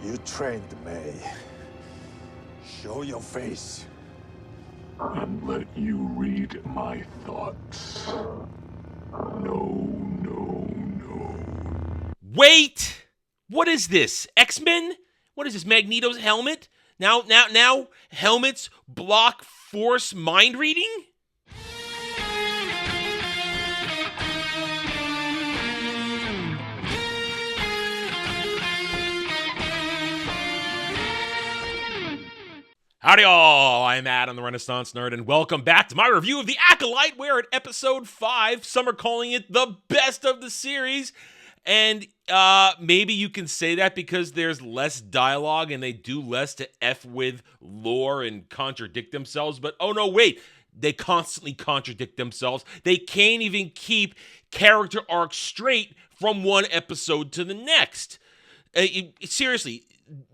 You trained me. Show your face. And let you read my thoughts. No, no, no. Wait! What is this? X-Men? What is this? Magneto's helmet? Now helmets block force mind reading? Howdy all, I'm Adam the Renaissance Nerd, and welcome back to my review of The Acolyte. We're at episode 5. Some are calling it the best of the series. And maybe you can say that because there's less dialogue and they do less to F with lore and contradict themselves. But oh no, wait. They constantly contradict themselves. They can't even keep character arcs straight from one episode to the next. Seriously,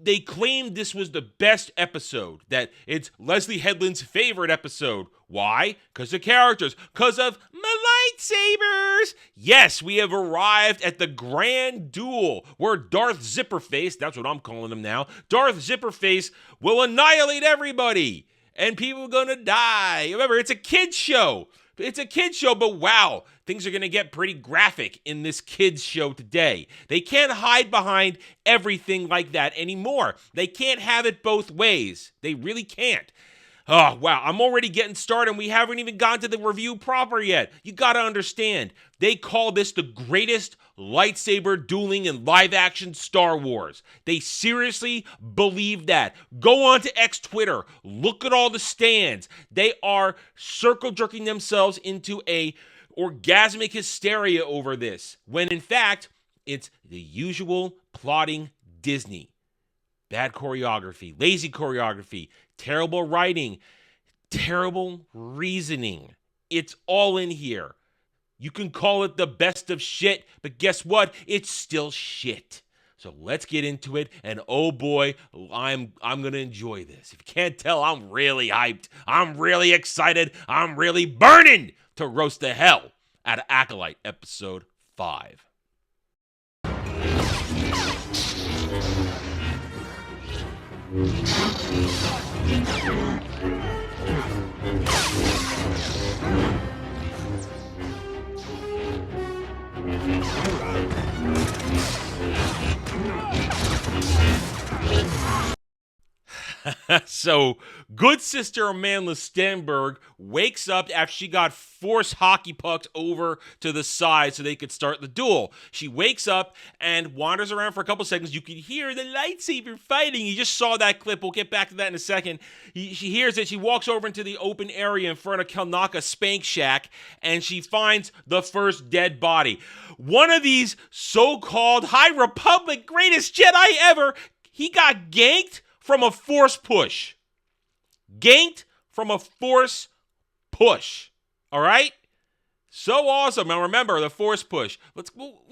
they claimed this was the best episode, that it's Leslie Headland's favorite episode. Why? Because of characters. Because of my lightsabers. Yes, we have arrived at the grand duel where Darth Zipperface, that's what I'm calling him now, Darth Zipperface will annihilate everybody. And people are going to die. Remember, it's a kid's show. It's a kid's show, but wow, things are going to get pretty graphic in this kid's show today. They can't hide behind everything like that anymore. They can't have it both ways. They really can't. Oh, wow, I'm already getting started and we haven't even gotten to the review proper yet. You gotta understand, they call this the greatest lightsaber dueling in live-action Star Wars. They seriously believe that. Go on to X Twitter, look at all the stands. They are circle-jerking themselves into a orgasmic hysteria over this, when in fact, it's the usual plotting Disney. Bad choreography, lazy choreography, terrible writing, terrible reasoning. It's all in here. You can call it the best of shit, but guess what? It's still shit. So let's get into it, and oh boy, I'm going to enjoy this. If you can't tell, I'm really hyped. I'm really excited. I'm really burning to roast the hell out of Acolyte episode 5. So, good sister Amanda Stenberg wakes up after she got force hockey pucked over to the side so they could start the duel. She wakes up and wanders around for a couple seconds. You can hear the lightsaber fighting. You just saw that clip. We'll get back to that in a second. She hears it. She walks over into the open area in front of Kelnaka Spank Shack, and she finds the first dead body. One of these so-called High Republic greatest Jedi ever, he got ganked from a force push. Ganked from a force push. All right? So awesome. Now remember the force push.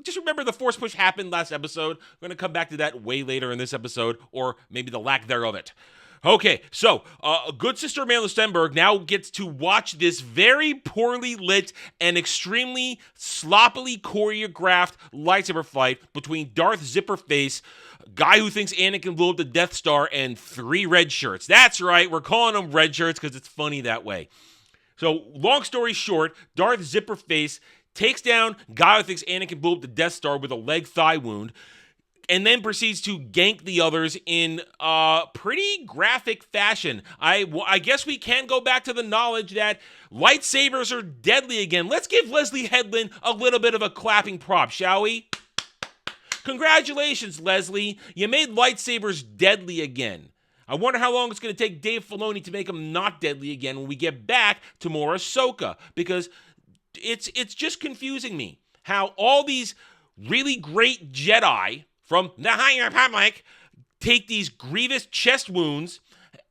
Just remember the force push happened last episode. We're going to come back to that way later in this episode, or maybe the lack thereof it. Okay, so good sister Amanda Stenberg now gets to watch this very poorly lit and extremely sloppily choreographed lightsaber fight between Darth Zipperface, guy who thinks Anakin blew up the Death Star, and 3 red shirts. That's right, we're calling them red shirts because it's funny that way. So, long story short, Darth Zipperface takes down guy who thinks Anakin blew up the Death Star with a leg-thigh wound, and then proceeds to gank the others in pretty graphic fashion. I guess we can go back to the knowledge that lightsabers are deadly again. Let's give Leslie Headland a little bit of a clapping prop, shall we? Congratulations, Leslie. You made lightsabers deadly again. I wonder how long it's going to take Dave Filoni to make them not deadly again when we get back to more Ahsoka, because it's just confusing me how all these really great Jedi from the High Republic take these grievous chest wounds,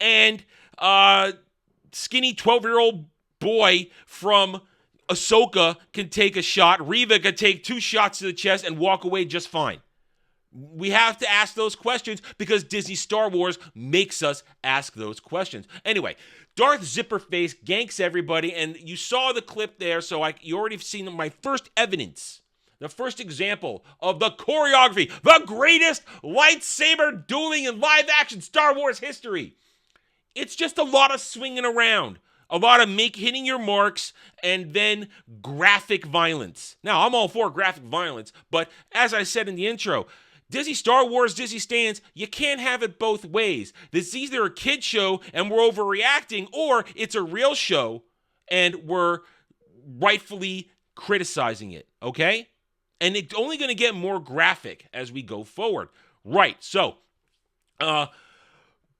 and skinny 12-year-old boy from Ahsoka can take a shot. Reva can take 2 shots to the chest and walk away just fine. We have to ask those questions because Disney Star Wars makes us ask those questions. Anyway, Darth Zipperface ganks everybody, and you saw the clip there, so you already have seen my first evidence the first example of the choreography, the greatest lightsaber dueling in live-action Star Wars history. It's just a lot of swinging around, a lot of hitting your marks, and then graphic violence. Now, I'm all for graphic violence, but as I said in the intro, Disney Star Wars, Disney stands, you can't have it both ways. This is either a kid show and we're overreacting, or it's a real show and we're rightfully criticizing it, okay? And it's only going to get more graphic as we go forward. Right, so,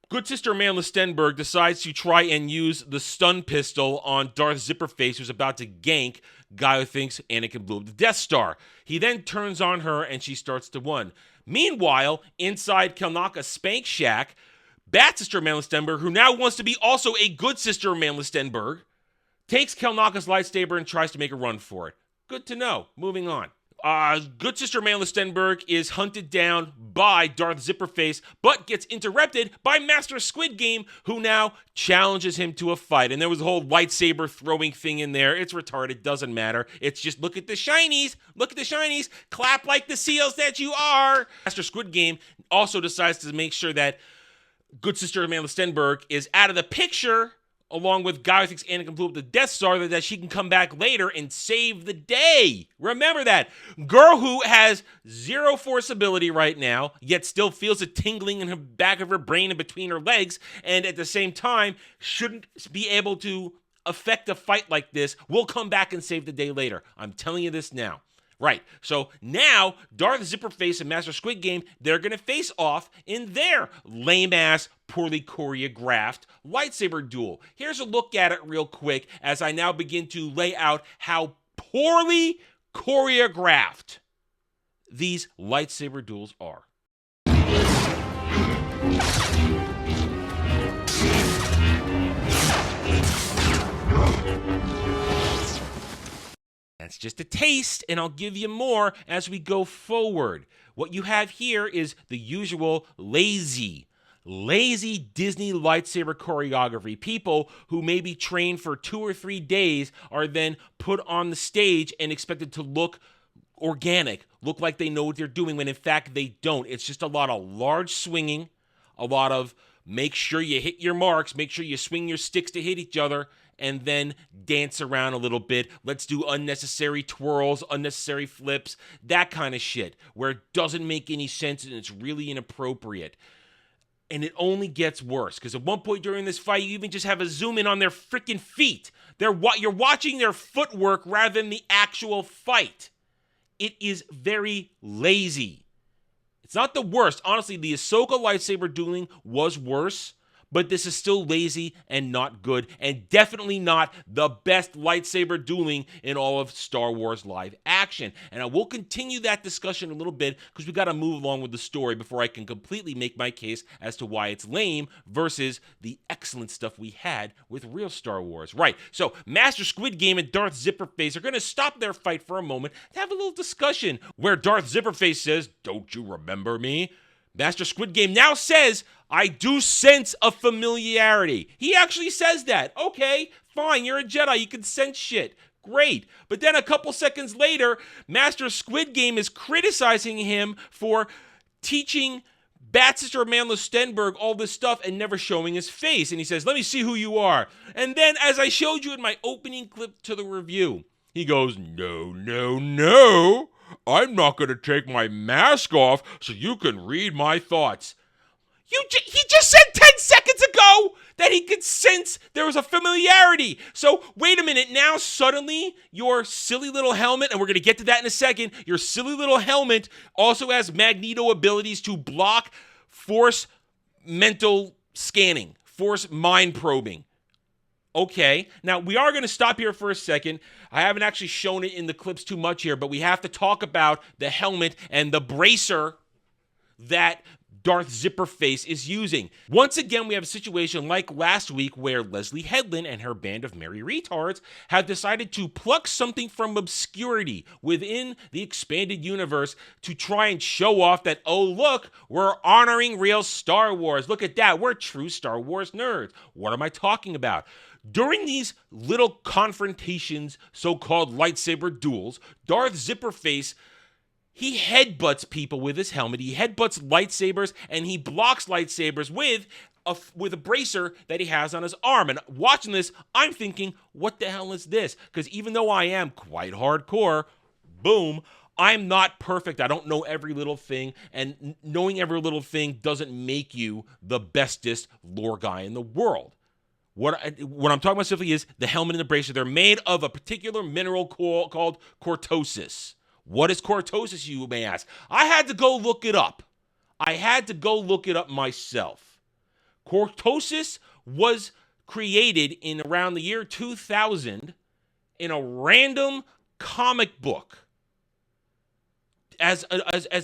good sister Amanda Stenberg decides to try and use the stun pistol on Darth Zipperface, who's about to gank guy who thinks Anakin blew up the Death Star. He then turns on her and she starts to run. Meanwhile, inside Kelnaka's Spank Shack, Bad Sister Amanda Stenberg, who now wants to be also a good sister Amanda Stenberg, takes Kelnaka's lightsaber and tries to make a run for it. Good to know. Moving on. Good sister Amanda Stenberg is hunted down by Darth Zipperface, but gets interrupted by Master Squid Game, who now challenges him to a fight. And there was a whole lightsaber throwing thing in there. It's retarded. Doesn't matter. It's just look at the shinies. Look at the shinies. Clap like the seals that you are. Master Squid Game also decides to make sure that good sister Amanda Stenberg is out of the picture, along with guy who thinks Anakin blew up the Death Star, that she can come back later and save the day. Remember that. Girl who has zero force ability right now, yet still feels a tingling in the back of her brain and between her legs, and at the same time shouldn't be able to affect a fight like this, will come back and save the day later. I'm telling you this now. Right, so now Darth Zipperface and Master Squid Game, they're going to face off in their lame-ass, poorly choreographed lightsaber duel. Here's a look at it real quick as I now begin to lay out how poorly choreographed these lightsaber duels are. That's just a taste, and I'll give you more as we go forward. What you have here is the usual lazy Disney lightsaber choreography. People who maybe train for 2 or 3 days are then put on the stage and expected to look organic, look like they know what they're doing, when in fact they don't. It's just a lot of large swinging, a lot of make sure you hit your marks, make sure you swing your sticks to hit each other, and then dance around a little bit. Let's do unnecessary twirls, unnecessary flips, that kind of shit, where it doesn't make any sense and it's really inappropriate. And it only gets worse, because at one point during this fight, you even just have a zoom in on their freaking feet. You're watching their footwork rather than the actual fight. It is very lazy. It's not the worst. Honestly, the Ahsoka lightsaber dueling was worse, but this is still lazy and not good, and definitely not the best lightsaber dueling in all of Star Wars live action. And I will continue that discussion a little bit, because we got to move along with the story before I can completely make my case as to why it's lame versus the excellent stuff we had with real Star Wars. Right, so Master Squid Game and Darth Zipperface are going to stop their fight for a moment to have a little discussion, where Darth Zipperface says, "Don't you remember me?" Master Squid Game now says, "I do sense a familiarity." He actually says that. Okay, fine, you're a Jedi, you can sense shit. Great. But then a couple seconds later, Master Squid Game is criticizing him for teaching Bad Sister Amanda Stenberg all this stuff and never showing his face. And he says, "Let me see who you are." And then, as I showed you in my opening clip to the review, he goes, "No, no, no. I'm not going to take my mask off so you can read my thoughts." He just said 10 seconds ago that he could sense there was a familiarity. So wait a minute, now suddenly your silly little helmet, and we're going to get to that in a second, your silly little helmet also has Magneto abilities to block force mental scanning, force mind probing. Okay, now we are going to stop here for a second. I haven't actually shown it in the clips too much here, but we have to talk about the helmet and the bracer that Darth Zipperface is using. Once again, we have a situation like last week where Leslie Headland and her band of merry retards have decided to pluck something from obscurity within the expanded universe to try and show off that, oh look, we're honoring real Star Wars. Look at that, we're true Star Wars nerds. What am I talking about? During these little confrontations, so-called lightsaber duels, Darth Zipperface he headbutts people with his helmet. He headbutts lightsabers, and he blocks lightsabers with a bracer that he has on his arm. And watching this, I'm thinking, what the hell is this? Because even though I am quite hardcore, boom, I'm not perfect. I don't know every little thing, and knowing every little thing doesn't make you the bestest lore guy in the world. What I'm talking about simply is the helmet and the bracer. They're made of a particular mineral called cortosis. What is cortosis, you may ask? I had to go look it up. Myself. Cortosis was created in around the year 2000 in a random comic book as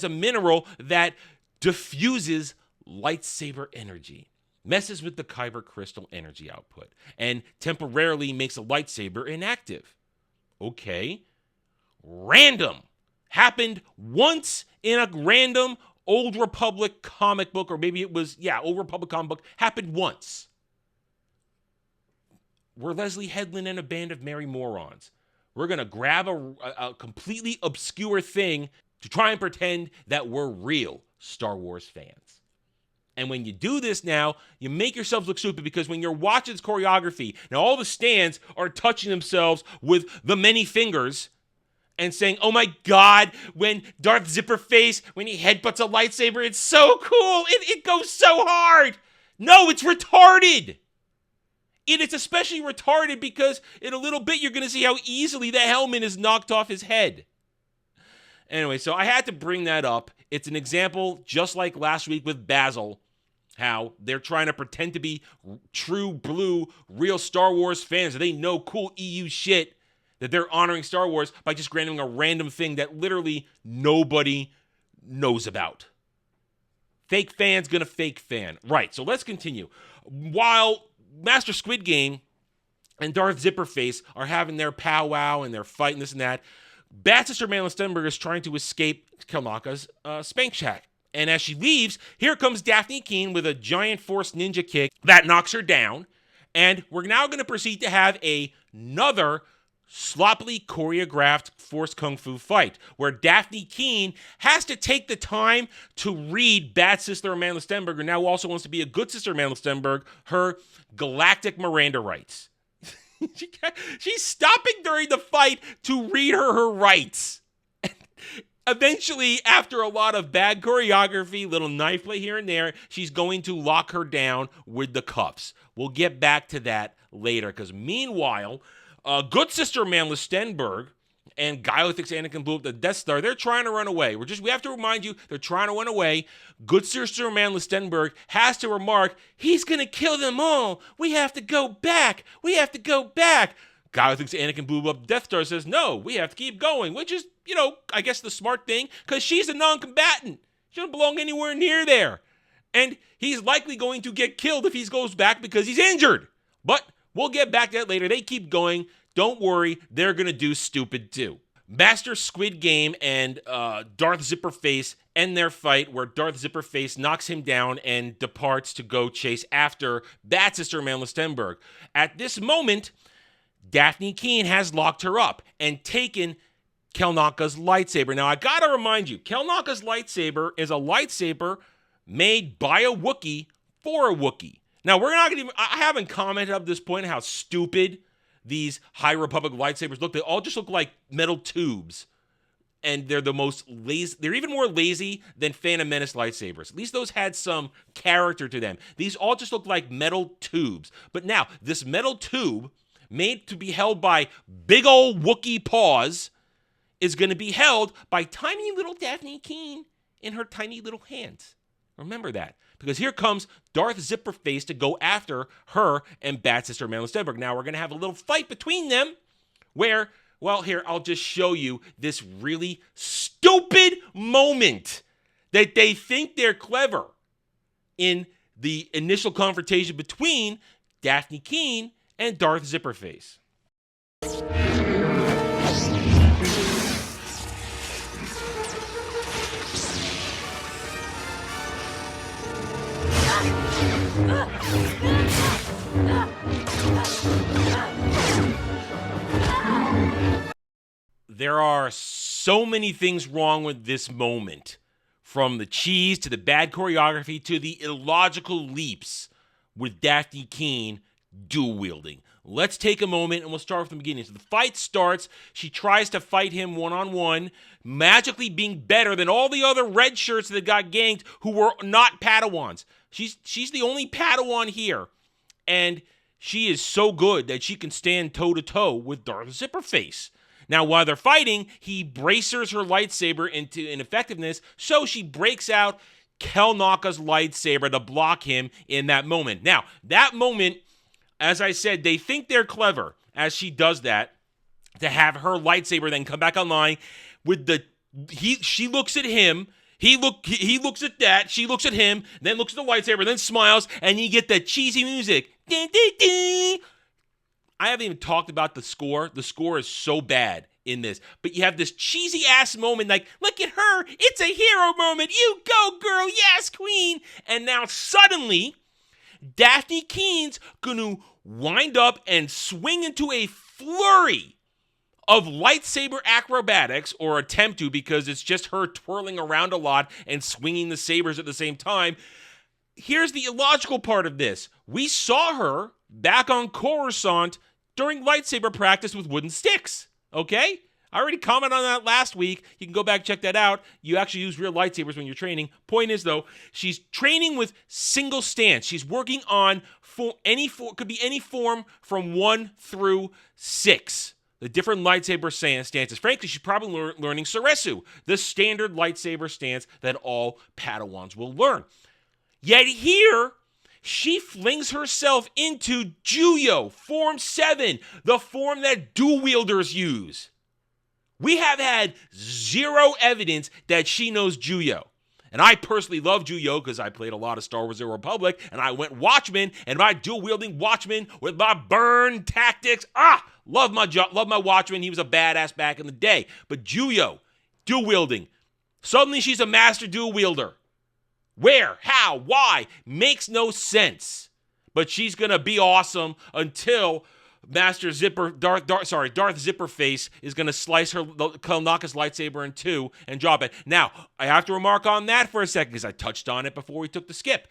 a mineral that diffuses lightsaber energy, messes with the kyber crystal energy output, and temporarily makes a lightsaber inactive. Okay. Random. Happened once in a random Old Republic comic book, or maybe it was, Old Republic comic book. Happened once. We're Leslie Headland and a band of merry morons. We're going to grab a completely obscure thing to try and pretend that we're real Star Wars fans. And when you do this now, you make yourselves look stupid, because when you're watching this choreography, now all the stands are touching themselves with the many fingers and saying, oh my God, when Darth Zipperface, when he headbutts a lightsaber, it's so cool. It goes so hard. No, it's retarded. It is especially retarded because in a little bit you're going to see how easily the helmet is knocked off his head. Anyway, so I had to bring that up. It's an example, just like last week with Basil, how they're trying to pretend to be true blue, real Star Wars fans. They know cool EU shit, that they're honoring Star Wars by just granting a random thing that literally nobody knows about. Fake fan's gonna fake fan. Right, so let's continue. While Master Squid Game and Darth Zipperface are having their powwow and they're fighting this and that, Bad Sister Madeline Stenberg is trying to escape Kelnaka's spank shack. And as she leaves, here comes Daphne Keane with a giant force ninja kick that knocks her down. And we're now going to proceed to have another sloppily choreographed force kung fu fight where Daphne Keane has to take the time to read Bad Sister Amanda Stenberg, who now also wants to be a good Sister Amanda Stenberg, her galactic Miranda rights. She's stopping during the fight to read her rights. Eventually, after a lot of bad choreography, little knife play here and there, she's going to lock her down with the cuffs. We'll get back to that later, because meanwhile, good Sister Amanda Stenberg and Guy who thinks Anakin blew up the Death Star, they're trying to run away. We have to remind you, they're trying to run away. Good Sister Amanda Stenberg has to remark, he's going to kill them all. We have to go back. Guy who thinks Anakin blew up the Death Star says, no, we have to keep going, which is, I guess the smart thing, because she's a non-combatant. She doesn't belong anywhere near there. And he's likely going to get killed if he goes back because he's injured. But we'll get back to that later. They keep going. Don't worry, they're going to do stupid too. Master Squid Game and Darth Zipperface end their fight, where Darth Zipperface knocks him down and departs to go chase after Bad Sister Amanda Stenberg. At this moment, Daphne Keane has locked her up and taken Kelnaka's lightsaber. Now, I gotta remind you, Kelnaka's lightsaber is a lightsaber made by a Wookiee for a Wookiee. Now, I haven't commented up to this point how stupid these High Republic lightsabers look. They all just look like metal tubes. And they're the most lazy. They're even more lazy than Phantom Menace lightsabers. At least those had some character to them. These all just look like metal tubes. But now, this metal tube, made to be held by big old Wookiee paws, is going to be held by tiny little Daphne Keane in her tiny little hands. Remember that. Because here comes Darth Zipperface to go after her and Bad Sister Amanda Stenberg. Now we're going to have a little fight between them where, well, here, I'll just show you this really stupid moment that they think they're clever in the initial confrontation between Daphne Keane and Darth Zipperface. There are so many things wrong with this moment, from the cheese to the bad choreography to the illogical leaps with Daphne Keene dual wielding. Let's take a moment and we'll start from the beginning. So the fight starts. She tries to fight him one-on-one, magically being better than all the other red shirts that got ganked who were not Padawans. She's the only Padawan here. And she is so good that she can stand toe-to-toe with Darth Zipperface. Now, while they're fighting, he bracers her lightsaber into ineffectiveness, so she breaks out Kelnaka's lightsaber to block him in that moment. Now, that moment, as I said, they think they're clever as she does that, to have her lightsaber then come back online with she looks at him, he looks at that, she looks at him, then looks at the lightsaber, then smiles, and you get the cheesy music. Ding, ding, ding. I haven't even talked about the score. The score is so bad in this. But you have this cheesy-ass moment like, look at her. It's a hero moment. You go, girl. Yes, queen. And now suddenly, Daphne Keene's going to wind up and swing into a flurry of lightsaber acrobatics, or attempt to, because it's just her twirling around a lot and swinging the sabers at the same time. Here's the illogical part of this. We saw her back on Coruscant during lightsaber practice with wooden sticks, okay? I already commented on that last week. You can go back and check that out. You actually use real lightsabers when you're training. Point is, though, she's training with single stance. She's working on could be any form from 1 through 6. The different lightsaber stances. Frankly, she's probably learning Suresu, the standard lightsaber stance that all Padawans will learn. Yet here, she flings herself into Juyo, Form 7, the form that dual wielders use. We have had zero evidence that she knows Juyo. And I personally love Juyo because I played a lot of Star Wars The Republic, and I went Watchman, and my dual-wielding Watchman with my burn tactics. Love my Watchman. He was a badass back in the day. But Juyo, dual-wielding. Suddenly she's a master dual-wielder. Where? How? Why? Makes no sense. But she's going to be awesome until Darth Zipperface is going to slice Kelnaka's lightsaber in two and drop it. Now, I have to remark on that for a second because I touched on it before we took the skip.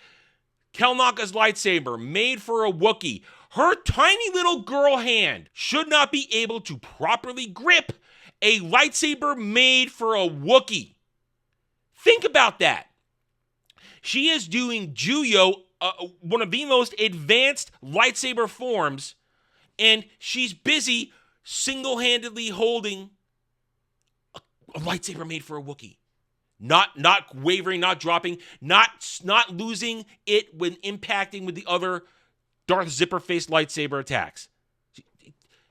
Kelnaka's lightsaber, made for a Wookiee. Her tiny little girl hand should not be able to properly grip a lightsaber made for a Wookiee. Think about that. She is doing Juyo, one of the most advanced lightsaber forms, and she's busy single-handedly holding a lightsaber made for a Wookiee. Not wavering, not dropping, not losing it when impacting with the other Darth Zipperface lightsaber attacks.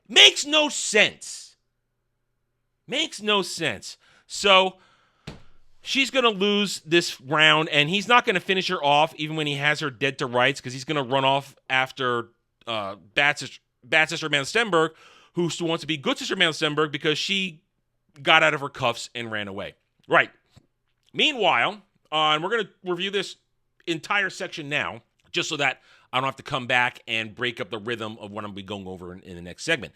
Makes no sense. Makes no sense. So she's going to lose this round, and he's not going to finish her off even when he has her dead to rights, because he's going to run off after Bad Sister Amanda Stenberg, who still wants to be Good Sister Amanda Stenberg because she got out of her cuffs and ran away. Right. Meanwhile, and we're going to review this entire section now, just so that I don't have to come back and break up the rhythm of what I'm going to be going over in the next segment.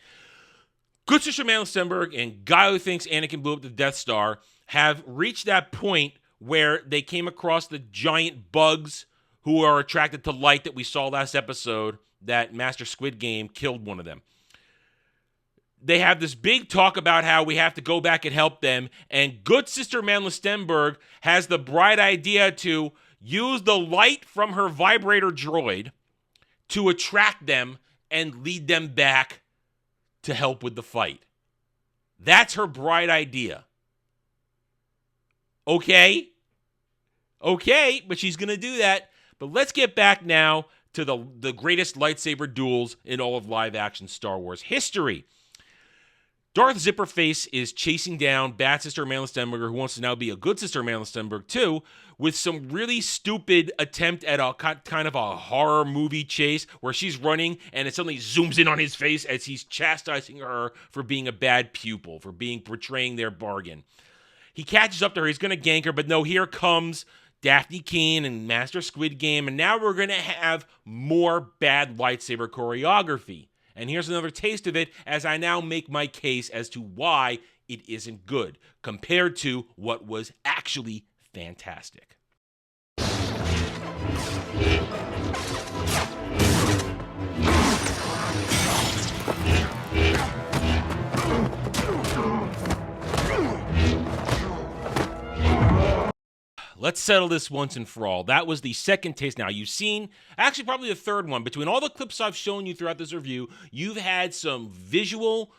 Good Sister Amanda Stenberg and guy who thinks Anakin blew up the Death Star have reached that point where they came across the giant bugs who are attracted to light that we saw last episode, that Master Squid Game killed one of them. They have this big talk about how we have to go back and help them, and Good Sister Amanda Stenberg has the bright idea to use the light from her vibrator droid to attract them and lead them back to help with the fight. That's her bright idea. Okay, but she's going to do that. But let's get back now to the greatest lightsaber duels in all of live-action Star Wars history. Darth Zipperface is chasing down Bad Sister Amanda Stenberg, who wants to now be a Good Sister Amanda Stenberg too, with some really stupid attempt at a kind of a horror movie chase where she's running and it suddenly zooms in on his face as he's chastising her for being a bad pupil, for betraying their bargain. He catches up to her, he's going to gank her, but no, here comes Daphne Keene and Master Squid Game, and now we're going to have more bad lightsaber choreography. And here's another taste of it as I now make my case as to why it isn't good compared to what was actually fantastic. Let's settle this once and for all. That was the second taste. Now, you've seen, actually probably the third one. Between all the clips I've shown you throughout this review, you've had some visual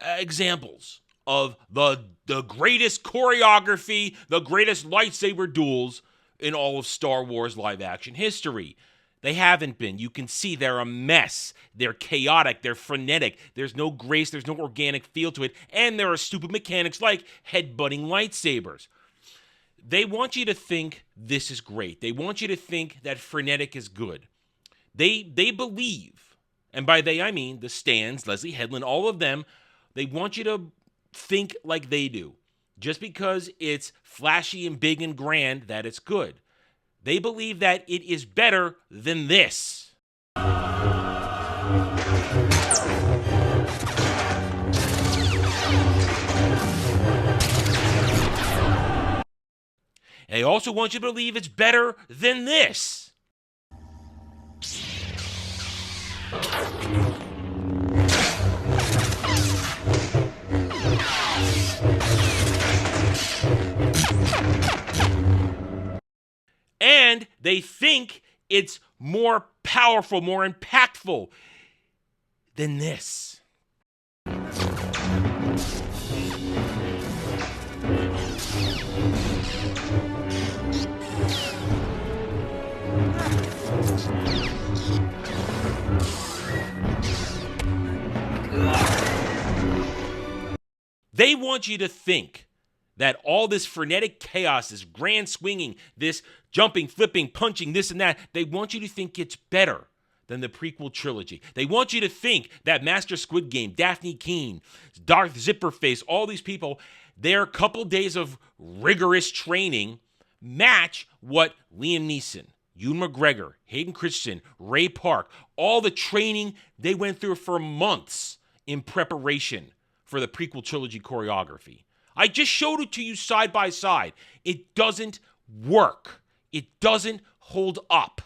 examples of the greatest choreography, the greatest lightsaber duels in all of Star Wars live-action history. They haven't been. You can see they're a mess. They're chaotic. They're frenetic. There's no grace. There's no organic feel to it. And there are stupid mechanics like headbutting lightsabers. They want you to think this is great. They want you to think that frenetic is good. They believe, and by they I mean the Stans, Leslie Headland, all of them, they want you to think like they do. Just because it's flashy and big and grand, that it's good. They believe that it is better than this. They also want you to believe it's better than this. And they think it's more powerful, more impactful than this. They want you to think that all this frenetic chaos, this grand swinging, this jumping, flipping, punching, this and that, they want you to think it's better than the prequel trilogy. They want you to think that Master Squid Game, Daphne Keane, Darth Zipperface, all these people, their couple days of rigorous training match what Liam Neeson, Ewan McGregor, Hayden Christensen, Ray Park, all the training they went through for months in preparation for the prequel trilogy choreography. I just showed it to you side by side. It doesn't work. It doesn't hold up.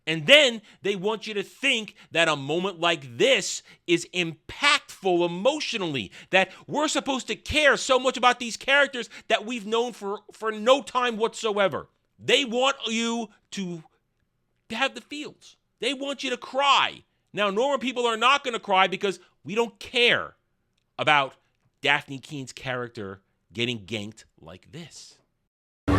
And then they want you to think that a moment like this is impactful emotionally, that we're supposed to care so much about these characters that we've known for no time whatsoever. They want you to have the feels. They want you to cry. Now, normal people are not going to cry because we don't care about Daphne Keene's character getting ganked like this. No!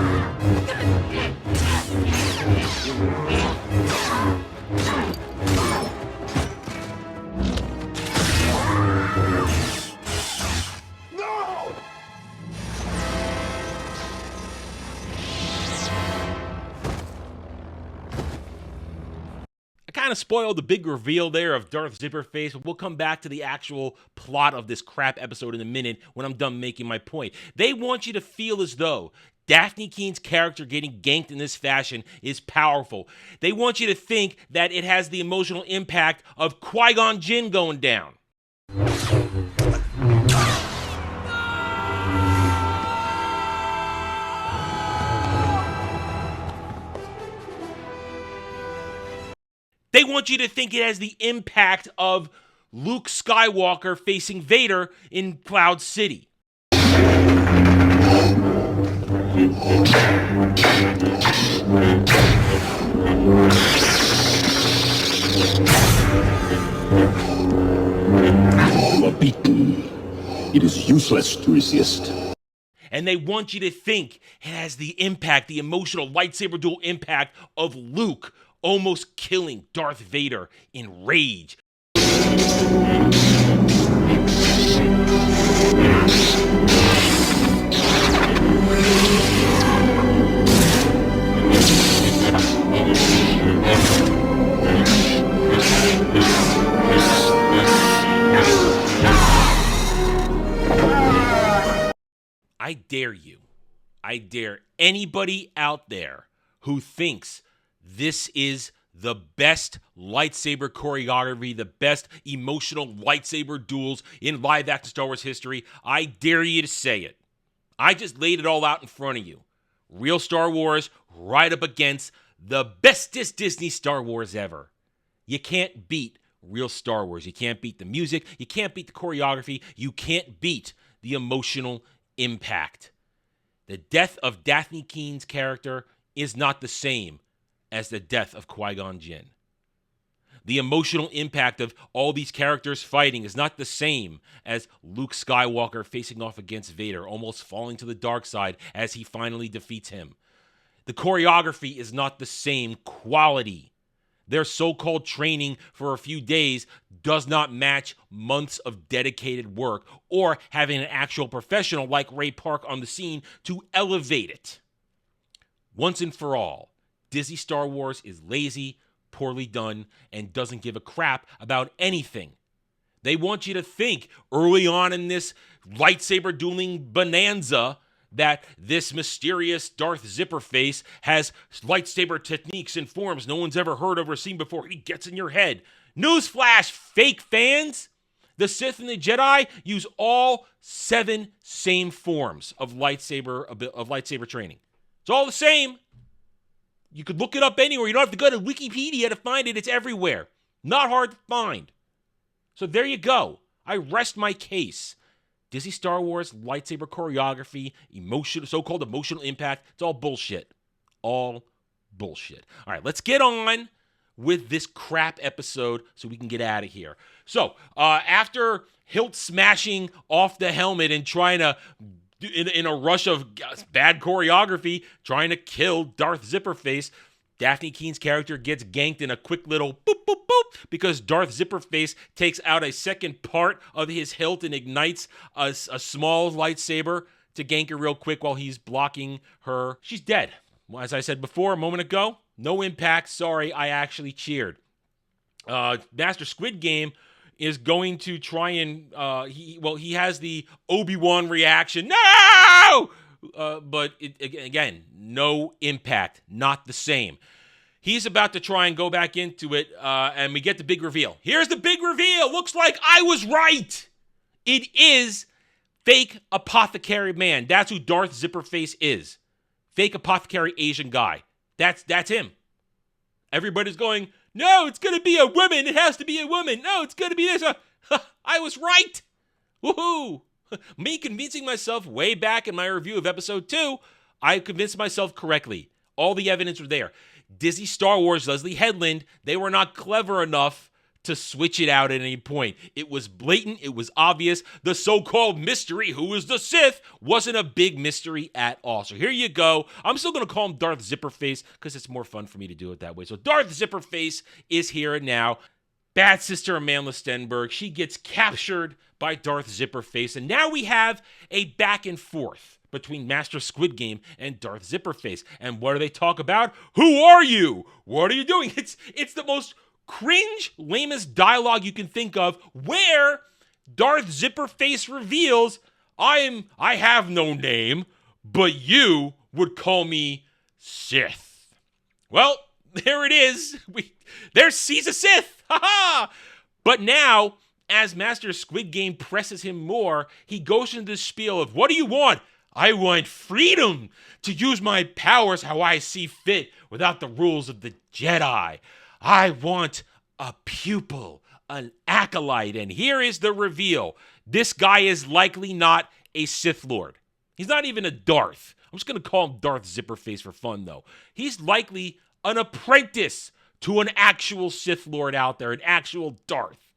Kind of spoiled the big reveal there of Darth Zipperface, but we'll come back to the actual plot of this crap episode in a minute when I'm done making my point. They want you to feel as though Daphne Keene's character getting ganked in this fashion is powerful. They want you to think that it has the emotional impact of Qui-Gon Jinn going down. They want you to think it has the impact of Luke Skywalker facing Vader in Cloud City. You are beaten. It is useless to resist. And they want you to think it has the impact, the emotional lightsaber duel impact of Luke almost killing Darth Vader in rage. I dare you, I dare anybody out there who thinks this is the best lightsaber choreography, the best emotional lightsaber duels in live-action Star Wars history. I dare you to say it. I just laid it all out in front of you. Real Star Wars right up against the bestest Disney Star Wars ever. You can't beat real Star Wars. You can't beat the music. You can't beat the choreography. You can't beat the emotional impact. The death of Daphne Keen's character is not the same as the death of Qui-Gon Jinn. The emotional impact of all these characters fighting is not the same as Luke Skywalker facing off against Vader, almost falling to the dark side as he finally defeats him. The choreography is not the same quality. Their so-called training for a few days does not match months of dedicated work or having an actual professional like Ray Park on the scene to elevate it. Once and for all, Disney Star Wars is lazy, poorly done, and doesn't give a crap about anything. They want you to think early on in this lightsaber dueling bonanza that this mysterious Darth Zipperface has lightsaber techniques and forms no one's ever heard of or seen before. He gets in your head. Newsflash, fake fans! The Sith and the Jedi use all 7 same forms of lightsaber training. It's all the same. You could look it up anywhere. You don't have to go to Wikipedia to find it. It's everywhere. Not hard to find. So there you go. I rest my case. Disney Star Wars lightsaber choreography, so-called emotional impact, it's all bullshit. All bullshit. All right, let's get on with this crap episode so we can get out of here. So, after Hilt smashing off the helmet and trying to, in a rush of bad choreography, trying to kill Darth Zipperface, Daphne Keen's character gets ganked in a quick little boop, boop, boop, because Darth Zipperface takes out a second part of his hilt and ignites a small lightsaber to gank her real quick while he's blocking her. She's dead. Well, as I said before a moment ago, no impact. Sorry, I actually cheered. Master Squid Game is going to try and, he has the Obi-Wan reaction. No! But again, no impact, not the same. He's about to try and go back into it, and we get the big reveal. Here's the big reveal. Looks like I was right. It is fake apothecary man. That's who Darth Zipperface is. Fake apothecary Asian guy. That's him. Everybody's going, no, it's going to be a woman. It has to be a woman. No, it's going to be this. I was right. Woohoo. Me convincing myself way back in my review of episode 2, I convinced myself correctly. All the evidence was there. Disney Star Wars, Leslie Headland, they were not clever enough to switch it out at any point. It was blatant. It was obvious. The so-called mystery, who is the Sith, wasn't a big mystery at all. So here you go. I'm still going to call him Darth Zipperface because it's more fun for me to do it that way. So Darth Zipperface is here and now. Bad sister Amandla Stenberg, she gets captured by Darth Zipperface, and now we have a back and forth between Master Squid Game and Darth Zipperface. And what do they talk about? Who are you? What are you doing? It's the most cringe, lamest dialogue you can think of, where Darth Zipperface reveals, I have no name, but you would call me Sith. Well, there it is. There's he's a Sith. Ha ha! But now, as Master Squid Game presses him more, he goes into the spiel of, what do you want? I want freedom to use my powers how I see fit without the rules of the Jedi. I want a pupil, an acolyte. And here is the reveal. This guy is likely not a Sith Lord. He's not even a Darth. I'm just going to call him Darth Zipperface for fun, though. He's likely an apprentice to an actual Sith Lord out there, an actual Darth.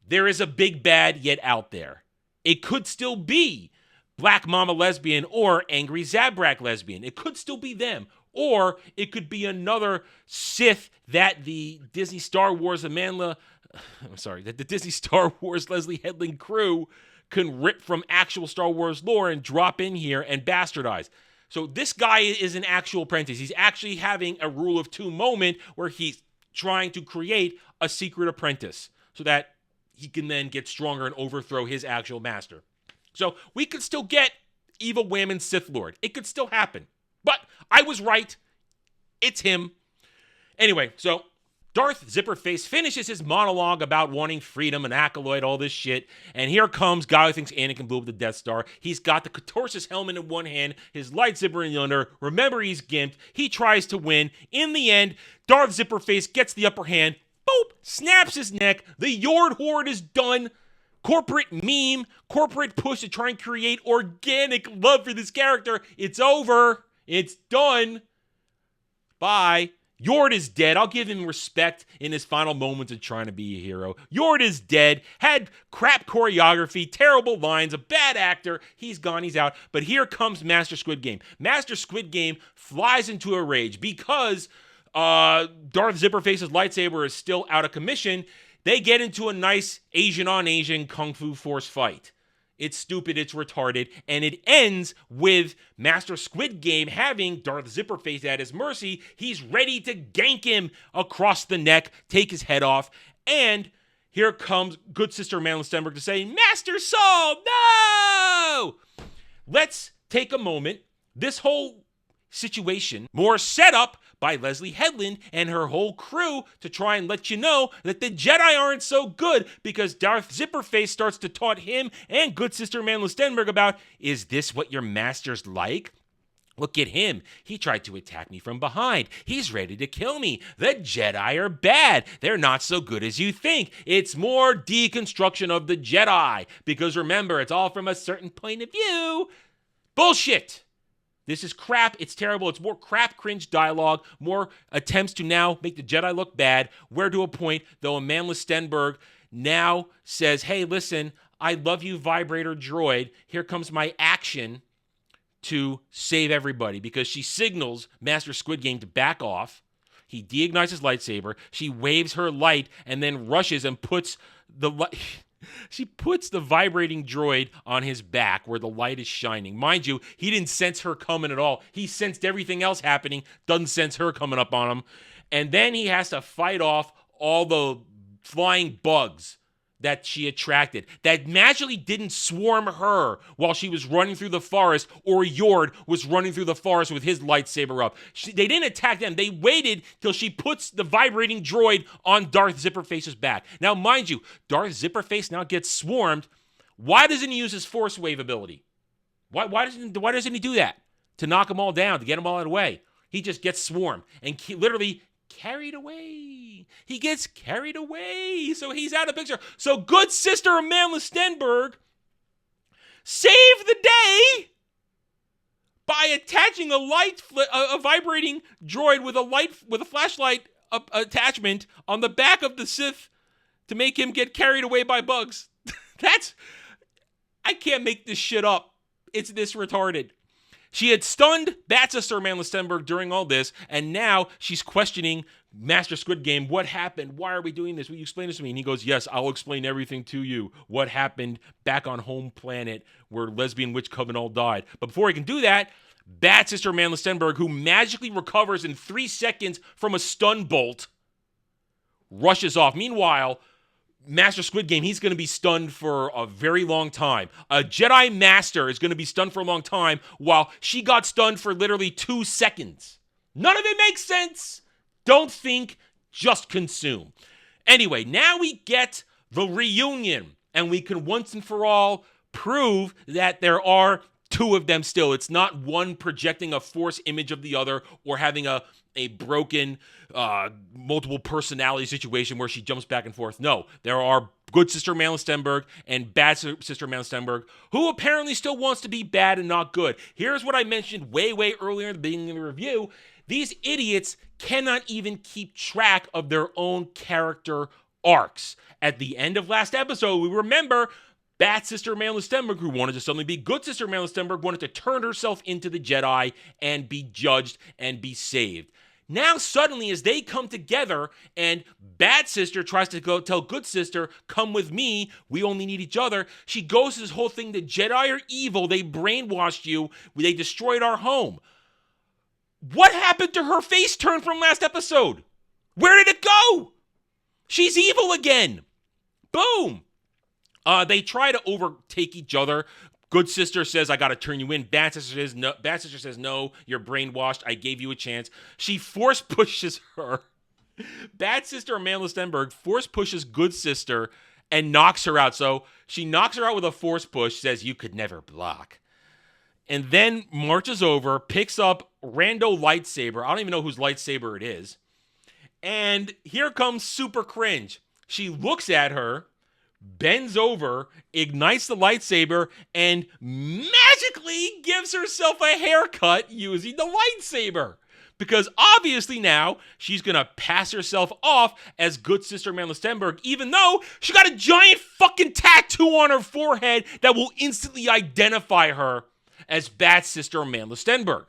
There is a big bad yet out there. It could still be Black Mama Lesbian or Angry Zabrak Lesbian. It could still be them. Or it could be another Sith that the Disney Star Wars the Disney Star Wars Leslie Headland crew can rip from actual Star Wars lore and drop in here and bastardize. So this guy is an actual apprentice. He's actually having a rule of 2 moment where he's trying to create a secret apprentice so that he can then get stronger and overthrow his actual master. So we could still get Evil Whammon Sith Lord. It could still happen. But I was right. It's him. Anyway, so Darth Zipperface finishes his monologue about wanting freedom and Acolyte, all this shit, and here comes guy who thinks Anakin blew up the Death Star. He's got the Catorsis helmet in one hand, his lightsaber in the other. Remember, he's gimped. He tries to win. In the end, Darth Zipperface gets the upper hand. Boop! Snaps his neck. The Yord Horde is done. Corporate meme, corporate push to try and create organic love for this character. It's over. It's done. Bye. Yord is dead. I'll give him respect in his final moments of trying to be a hero. Yord is dead. Had crap choreography, terrible lines, a bad actor. He's gone. He's out. But here comes Master Squid Game. Master Squid Game flies into a rage because Darth Zipperface's lightsaber is still out of commission. They get into a nice Asian-on-Asian Kung Fu Force fight. It's stupid, it's retarded, and it ends with Master Squid Game having Darth Zipperface at his mercy. He's ready to gank him across the neck, take his head off, and here comes good sister Madeline Stenberg to say, Master Saul, no! Let's take a moment. This whole situation, more set up by Leslie Headland and her whole crew to try and let you know that the Jedi aren't so good because Darth Zipperface starts to taunt him and good sister Madeline Stenberg about, is this what your master's like? Look at him. He tried to attack me from behind. He's ready to kill me. The Jedi are bad. They're not so good as you think. It's more deconstruction of the Jedi because remember, it's all from a certain point of view. Bullshit. This is crap. It's terrible. It's more crap, cringe dialogue, more attempts to now make the Jedi look bad. Where to a point, though, Amanda Stenberg now says, hey, listen, I love you, vibrator droid. Here comes my action to save everybody because she signals Master Squid Game to back off. He deignites his lightsaber. She waves her light and then rushes and puts the light... She puts the vibrating droid on his back where the light is shining. Mind you, he didn't sense her coming at all. He sensed everything else happening, doesn't sense her coming up on him. And then he has to fight off all the flying bugs that she attracted that magically didn't swarm her while she was running through the forest or Yord was running through the forest with his lightsaber up. They didn't attack them. They waited till she puts the vibrating droid on Darth Zipperface's back. Now, mind you, Darth Zipperface now gets swarmed. Why doesn't he use his Force Wave ability? Why doesn't he do that? To knock them all down, to get them all out of the way. He just gets swarmed and literally carried away. He gets carried away. So he's out of the picture. So good sister Amanda Stenberg saved the day by attaching a vibrating droid with a flashlight attachment on the back of the Sith to make him get carried away by bugs. I can't make this shit up. It's this retarded. She had stunned Bat Sister Amanda Stenberg during all this, and now she's questioning Master Squid Game. What happened? Why are we doing this? Will you explain this to me? And he goes, yes, I'll explain everything to you. What happened back on home planet where lesbian witch coven all died. But before he can do that, Bat Sister Amanda Stenberg, who magically recovers in 3 seconds from a stun bolt, rushes off. Meanwhile, Master Squid Game, he's going to be stunned for a very long time. A Jedi Master is going to be stunned for a long time while she got stunned for literally 2 seconds. None of it makes sense. Don't think, just consume. Anyway, now we get the reunion, and we can once and for all prove that there are 2 of them still. It's not one projecting a force image of the other or having a broken multiple personality situation where she jumps back and forth. No, there are good sister Madeline Stenberg and bad sister Madeline Stenberg who apparently still wants to be bad and not good. Here's what I mentioned way earlier in the beginning of the review. These idiots cannot even keep track of their own character arcs. At the end of last episode, we remember bad sister Madeline Stenberg, who wanted to suddenly be good sister Madeline Stenberg, wanted to turn herself into the Jedi and be judged and be saved. Now, suddenly, as they come together and bad sister tries to go tell good sister, come with me, we only need each other, she goes to this whole thing, the Jedi are evil, they brainwashed you, they destroyed our home. What happened to her face turn from last episode? Where did it go? She's evil again. Boom. They try to overtake each other. Good sister says, I gotta turn you in. Bad sister says, no. Bad sister says, no, you're brainwashed. I gave you a chance. She force pushes her. Bad sister Amanda Stenberg force pushes good sister and knocks her out. So she knocks her out with a force push, says, "You could never block." And then marches over, picks up rando lightsaber. I don't even know whose lightsaber it is. And here comes super cringe. She looks at her, bends over, ignites the lightsaber, and magically gives herself a haircut using the lightsaber. Because obviously now she's going to pass herself off as good sister Amanda Stenberg, even though she got a giant fucking tattoo on her forehead that will instantly identify her as bad sister Amanda Stenberg.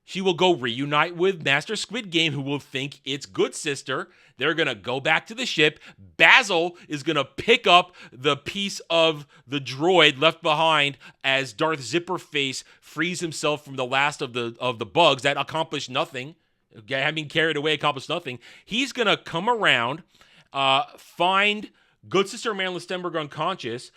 She will go reunite with Master Squid Game, who will think it's good sister. They're going to go back to the ship. Basil is going to pick up the piece of the droid left behind as Darth Zipperface frees himself from the last of the bugs that accomplished nothing. Having carried away accomplished nothing. He's going to come around, find good sister Amanda Stenberg unconscious,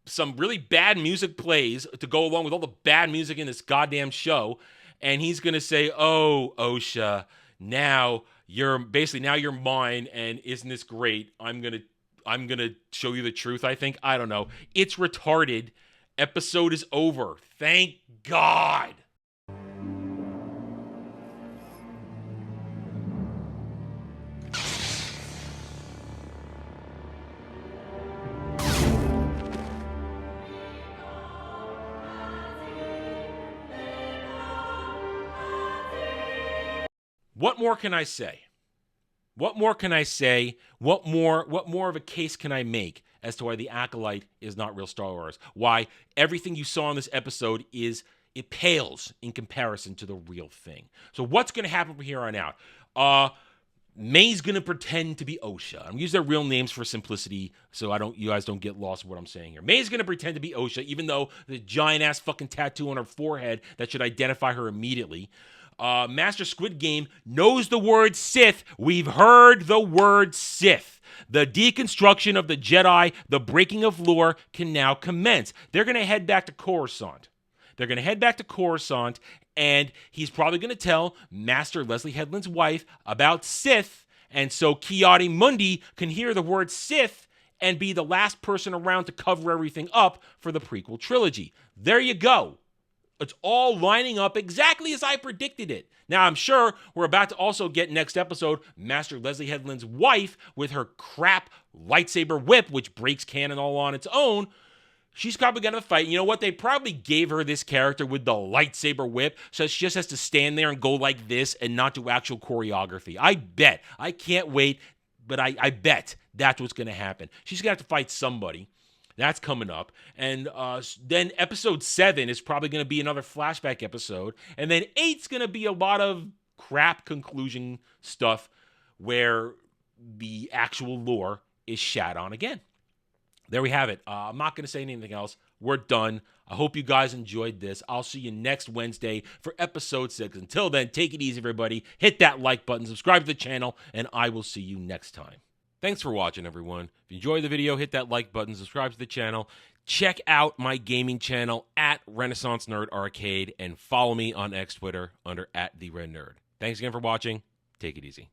some really bad music plays to go along with all the bad music in this goddamn show, and he's gonna say, "Oh, Osha, now you're mine, and isn't this great? I'm gonna show you the truth." I think, I don't know. It's retarded. Episode is over. Thank God. What more can I say? What more can I say? What more of a case can I make as to why the Acolyte is not real Star Wars? Why everything you saw in this episode it pales in comparison to the real thing. So what's going to happen from here on out? May's going to pretend to be Osha. I'm going to use their real names for simplicity so you guys don't get lost in what I'm saying here. May's going to pretend to be Osha, even though the giant-ass fucking tattoo on her forehead that should identify her immediately. Master Squid Game knows the word Sith. We've heard the word Sith. The deconstruction of the Jedi, the breaking of lore can now commence. They're going to head back to Coruscant. And he's probably going to tell Master Leslie Headland's wife about Sith, and so Ki-Adi-Mundi can hear the word Sith and be the last person around to cover everything up for the prequel trilogy. There you go. It's all lining up exactly as I predicted it. Now, I'm sure we're about to also get next episode Master Leslie Headland's wife with her crap lightsaber whip, which breaks canon all on its own. She's probably going to fight. You know what? They probably gave her this character with the lightsaber whip, so she just has to stand there and go like this and not do actual choreography. I bet. I can't wait, but I bet that's what's going to happen. She's going to have to fight somebody. That's coming up. And then episode 7 is probably going to be another flashback episode. And then 8's going to be a lot of crap conclusion stuff where the actual lore is shat on again. There we have it. I'm not going to say anything else. We're done. I hope you guys enjoyed this. I'll see you next Wednesday for episode 6. Until then, take it easy, everybody. Hit that like button, subscribe to the channel, and I will see you next time. Thanks for watching, everyone. If you enjoyed the video, hit that like button, subscribe to the channel. Check out my gaming channel at Renaissance Nerd Arcade, and follow me on X Twitter under @TheRedNerd. Thanks again for watching. Take it easy.